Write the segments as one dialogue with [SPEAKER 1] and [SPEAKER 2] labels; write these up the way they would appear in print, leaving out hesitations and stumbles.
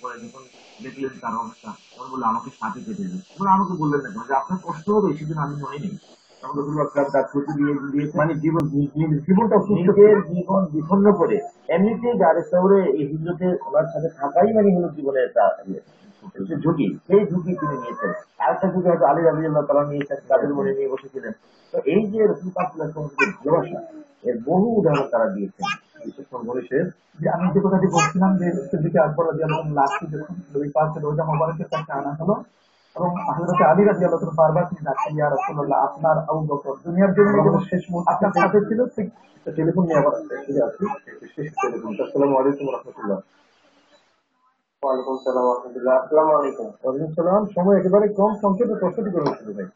[SPEAKER 1] পরে যখন দেখলেন তার অবস্থা, তখন বললো আমাকে সাথে কেটে দিন। আমাকে বললেন না যে আপনার কষ্ট হবে, সেদিন আমি হয়নি। তখন রসুল আকরাম তার ছুটি দিয়ে মানে জীবনটা নিজের জীবন বিপন্ন করে এমনিতেই গাড়ি শহরে এই হিজরতে ওনার সাথে থাকাই মানে হলো জীবনের একটা ঝুঁকি, সেই ঝুঁকি তিনি নিয়েছেন। আরেকটা ঝুঁকি হয়তো আলী রাজি আল্লাহ তারা নিয়েছেন, তাদের মনে নিয়ে বসেছিলেন। তো এই যে রসুল পাক ভালোবাসা, এর বহু উদাহরণ তারা দিয়েছেন। বিশেষ করে বলেছেন যে আমি যে কথাটি বলছিলাম যে সিদ্দিকে আকবর রাদিয়াল্লাহু আনহু লাশটি যখন নবী পাকের রোজা মোবারকের কাছে আনা হলো এবং হযরত আলী রাদিয়াল্লাহু আনহু বারবার তিনি ডাকছেন, ইয়া রাসূলুল্লাহ, আপনার আবু বকর দুনিয়ার জন্য যেমন শেষ মুহূর্তে আপনার সাথে ছিল, ঠিক টেলিফোন নিয়ে আবার ফিরে আসি। শেষ টেলিফোন। আসসালামু আলাইকুম ওয়া রাহমাতুল্লাহ। ওয়ালাইকুম সালাম ওয়া রাহমাতুল্লাহ। আসসালামু আলাইকুম। ওয়ালাইকুম সালাম। সময় একেবারে কম, সংক্ষেপে প্রশ্নটি করে শুরু ভাই।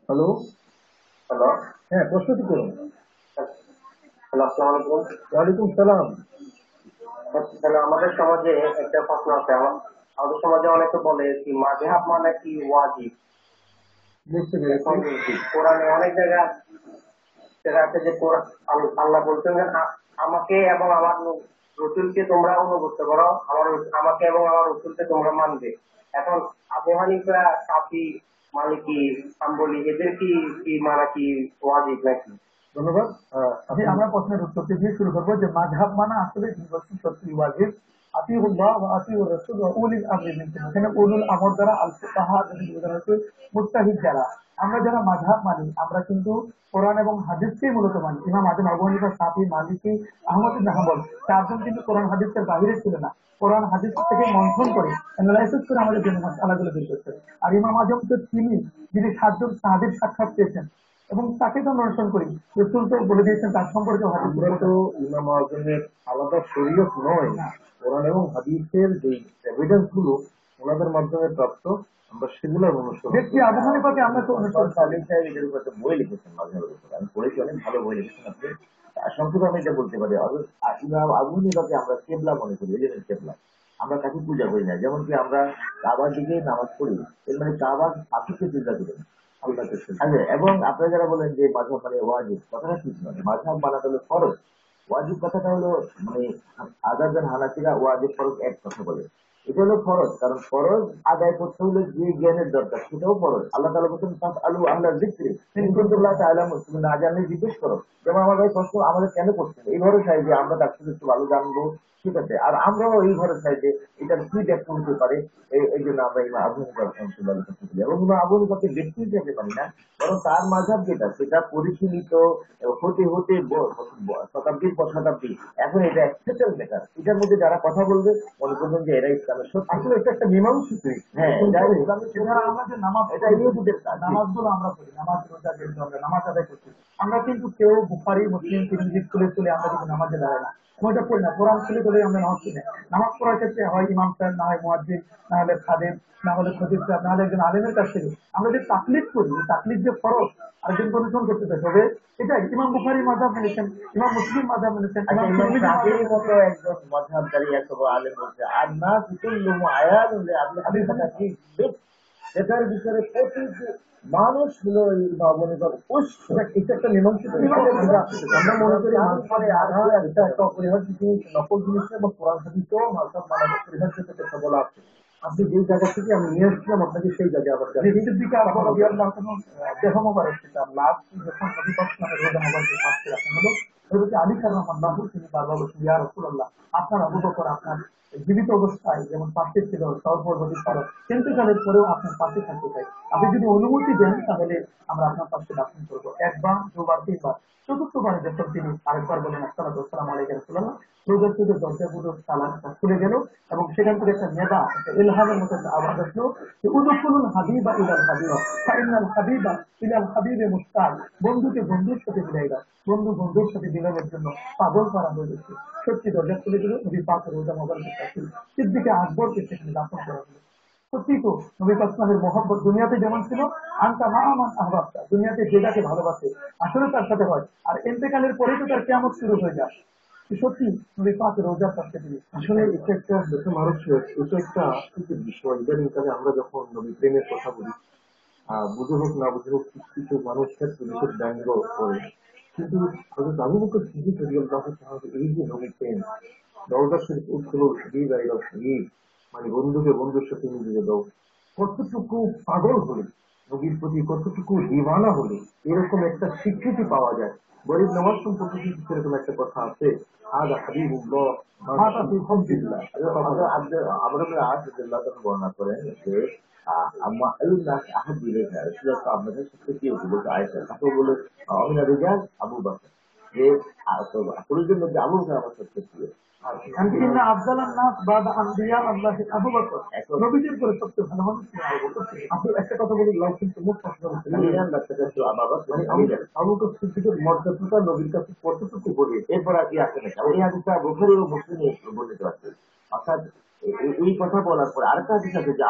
[SPEAKER 1] হ্যালো হ্যালো, হ্যাঁ প্রশ্নটি করুন। হ্যালো, আসসালামু আলাইকুম। ওয়ালাইকুম সালাম। তাহলে আমাদের সমাজে একটা প্রশ্ন আছে। আমাদের সমাজে অনেকে বলে কি মাযহাব মানে কি ওয়াজিব। বুঝতে পেরেছি। কোরআনে অনেক জায়গায় যেটা আছে যে আল্লাহ বলছেন যে আমাকে এবং আমার রসুলকে তোমরা অনুগত করো, আমাকে এবং আমার রসুলকে তোমরা মানবে। এখন আবু হানিফা, শাফি, মালিকি, হাম্বলি এদের কি মানা কি ওয়াজিব নাকি? ধন্যবাদ। আমরা প্রশ্নের উত্তরটি দিয়ে শুরু করবো যে মাযহাব মানা আসলে সত্যি ওয়াজিব। আতিউল্লাহ ওয়া আতিউর রাসূল ওয়া উলিল আমরি মিনকুম। এখানে উলুল আমর দ্বারা আল ফুকাহা মুজতাহিদ যারা, আমরা যারা মাযহাব মানি, আমরা কিন্তু কোরআন এবং হাদিসকেই মূলত মানি। ইমাম আযম আবু হানিফা, শাফি, মালিকি, আহমদ ইবনে হাম্বল চারজন কিন্তু কোরআন হাদিসের বাইরে ছিল না। কোরআন হাদিস থেকে মন্থন করে অ্যানালাইসিস করে আমাদের জন্য মাসআলাগুলো বের করতে। আর ইমাম আযম তো যিনি সাতজন সাহাবীর সাক্ষাৎ পেয়েছেন এবং তাকে তো আমরা অনুসরণ করি। রসুল তো বলে দিয়েছেন তার সম্পর্কে। আমরা তো ইমাম আযমের আলাদা শরীয়ত নয়, কোরআন এবং হাদিসের যে এভিডেন্স গুলো ওনাদের মাধ্যমে প্রাপ্ত, আমরা সেগুলো অনুসরণ করি। আবু হানিফাকে আমরা তো অনুসরণ করি। এদের উপর একটা বই লিখেছেন মাঝহাবের উপর, আমি পড়েছি, অনেক ভালো বই লিখেছেন আপনি। সংক্ষেপে আমি এটা বলতে পারি, ইমাম আবু হানিফাকে আমরা কেবলা মনে করি, এলিমেন্ট কেবলা। আমরা তাকে পূজা করি না, যেমন কি আমরা কাবার দিকে নামাজ পড়ি, এর মানে কাবার পাখিকে পূজা করি না, আল্লাহকে। আচ্ছা, এবং আপনারা যারা বলেন যে মাযহাব মানে ওয়াজিব, কথাটা ঠিক নয়। মাযহাব বানাতে হলো ফরজ, ওয়াজিব কথাটা হলো মানে আযাব দেন হানাফিরা ওয়াজিব ফরজ এক কথা বলে। এটা হলো ফরজ, কারণ ফরজ আদায় করতে হলে যে জ্ঞানের দরকার সেটাও ফরজ। আল্লাহ তাআলা বলেছেন ফাসআলু আহলা যিকরি ইন কুনতুম লা তা'লামুন, তুমি না জানলে জিজ্ঞেস করো। যেমন আমার ভাই প্রশ্ন আমাদের কেন করছেন, এই ভরসায় যে আমরা তার থেকে একটু ভালো জানবো, ঠিক আছে, আর আমরাও এই ভরসায় যে এটার কি ব্যাখ্যা হতে পারে, এই জন্য আমরা ইমাম আবু হানিফা রাহমাতুল্লাহ আলাইহি করতে বলি। এবং ইমাম আবু হানিফাকে ব্যক্তি হিসেবে পারি না, বরং তার মাযহাব যেটা সেটা পরিশীলিত হতে হতে শতাব্দীর পর শতাব্দী, এখন এটা অ্যাকসেপ্টেড ম্যাটার। এটার মধ্যে যারা কথা বলবে মনে করবেন যে এরা ইসলামের সত্য। আসলে এটা একটা মীমাংসিত। হ্যাঁ, এটা ইসলামের, আমরা যে নামাজ, এটা ইহুদিদের কাজ। নামাজগুলো আমরা পড়ি, নামাজ রোজা যেগুলো আমরা নামাজ আদায় করছি, আমরা কিন্তু কেউ বুখারী, মুসলিম, তিরমিজি খুলে তুলে আমরা কিন্তু নামাজে দাঁড়াই না, ওইটা পড়ি না। কোরআন খুলে ধরে আমরা নামাজ পড়ি না। নামাজ পড়ার ক্ষেত্রে হয় ইমাম সাহেব, না হয় মুয়াজ্জিন, না হলে খাদেম, না হলে খতিব সাহেব, না হলে একজন আলেমের কাছ থেকে আমরা যে তাকলিদ করি, তাকলিদ যে ফরজ, আরেকজন অনুসরণ করতে হবে, এটাই ইমাম বুখারী মাযহাব মেনেছেন, ইমাম মুসলিম মাযহাব মেনেছেন, ইমাম শাফিঈর মতো একজন মাযহাবকারী এত বড় আলেম বলছে আর না কুল্লুহুম আয়াতুন লিআবদি হাদিস, এটার ভিতরে প্রতিটি মানুষ হলো ইমাম আবু হানিফার উৎস। এটা একটা মীমাংসিত। আমরা মনে করি এটা একটা অপরিহার্য জিনিস, নকল জিনিস এবং কোরআন হাদিসেও মাযহাব মানা অপরিহার্য কথা বলা আছে। আপনি যে জায়গা থেকে আমি নিয়ে আসছিলাম আপনাকে সেই জায়গায় আবার সিদ্দিক আকবর রাদিয়াল্লাহু আনহু দেহ মোবারক ছিল, লাস্ট যখন নবী পাক সাল্লাল্লাহু আলাইহি ওয়াসাল্লামের রোজা মোবারকের পাশে রাখা হলো, হযরত আলী কাররামাল্লাহু তিনি বারবার বলছেন, ইয়া রাসূলুল্লাহ, আপনার আবু বকর আপনার জীবিত অবস্থায় যেমন পাশে ছিল, সহপর্বতী ছিল, কিন্তু কালের পরেও আপনার পাশে থাকতে চাই। আপনি যদি অনুমতি দেন তাহলে আমরা আপনার পাশে দাফন করবো। একবার, দুবার, তিনবার, চতুর্থবারে যখন তিনি আরেকবার বলেন আসসালাতু ওয়াসসালামু আলাইকা ইয়া রাসূলুল্লাহ, রোজার থেকে দরজাগুলো তালাটা খুলে গেল এবং সেখান থেকে একটা নেদা, একটা ইলহামের মতো একটা আওয়াজ আসলো যে উদখুলুল হাবিবা ইলাল হাবিবা ফাইনাল হাবিবা ইলাল হাবিবে মুশতাক। বন্ধুকে বন্ধুর সাথে মিলাই দাও, বন্ধু বন্ধুর সাথে মিলনের জন্য পাগল করা হয়ে গেছে। সত্যি দরজা খুলে দিল, নবী পাক রোজা মোবারকের কাছে সিদ্দিকে আকবরকে সেখানে দাফন করা হলো। সত্যি তো নবী পাক সাল্লাল্লাহু আলাইহি মহব্বত দুনিয়াতে যেমন ছিল, আনতা মা আমান আহবাবতা, দুনিয়াতে যে যাকে ভালোবাসে আসলে তার সাথে হয়, আর ইন্তেকালের পরেই তো তার কিয়ামত শুরু হয়ে যায়। সত্যি নবী পাক রোজার পাশে তিনি আসলে এটা একটা দেখে মানুষ, এটা একটা বিষয়। ইদানিং কালে আমরা যখন নবী প্রেমের কথা বলি, বুঝে হোক না বুঝে হোক, কিছু কিছু মানুষ ক্ষেত্রে বিশেষ ব্যঙ্গ করে। কিন্তু হযরত আবু বকর সিদ্দিক রাদিয়াল্লাহু তাআলা এই যে নবী পেন দরজা শরীফ উঠছিল শহীদ আইলাম শহীদ, মানে বন্ধুকে বন্ধুর সাথে মিলিয়ে দাও, কতটুকু পাগল হলে নবীর প্রতি কতটুকু দিওয়ানা হলে এরকম একটা স্বীকৃতি পাওয়া যায়। গরিব নওয়াজ সম্পর্কে কিন্তু সেরকম একটা কথা আছে, হাদা হাবিবুল্লাহ মাতা ফি হুববিল্লাহ।
[SPEAKER 2] আমরা আসাদুল্লাহ বর্ণনা করেন যে আম্মা আল্লাহ আহাদ ইলাইহা, রাসূলুল্লাহ আপনাদের সবচেয়ে প্রিয় বলে আয়েশা, তাকে বলে অমিনা রিজাল আবু বকর, যে পুরুষদের মধ্যে আবু বকর আমার সবচেয়ে প্রিয়।
[SPEAKER 1] ইন্না আফজালান নাস বাদা আনবিয়া আল্লাহি আবু বকর, নবীদের পরে সবচেয়ে ভালো মানুষ আবু বকর। আপনি একটা কথা বলি লাউ কিন্তু মুস্তাফা
[SPEAKER 2] আলিয়ান বাচ্চাটা তো আবু বকর,
[SPEAKER 1] মানে আবু বকর সিদ্দিকের মর্যাদাটা নবীর কাছে কতটুকু বলে।
[SPEAKER 2] এরপর আর কি আসে না, এই হাদিসটা বুখারী ও মুসলিমে বর্ণিত আছে। অর্থাৎ এই কথা বলার পর আরেকটা হাদিস আছে যে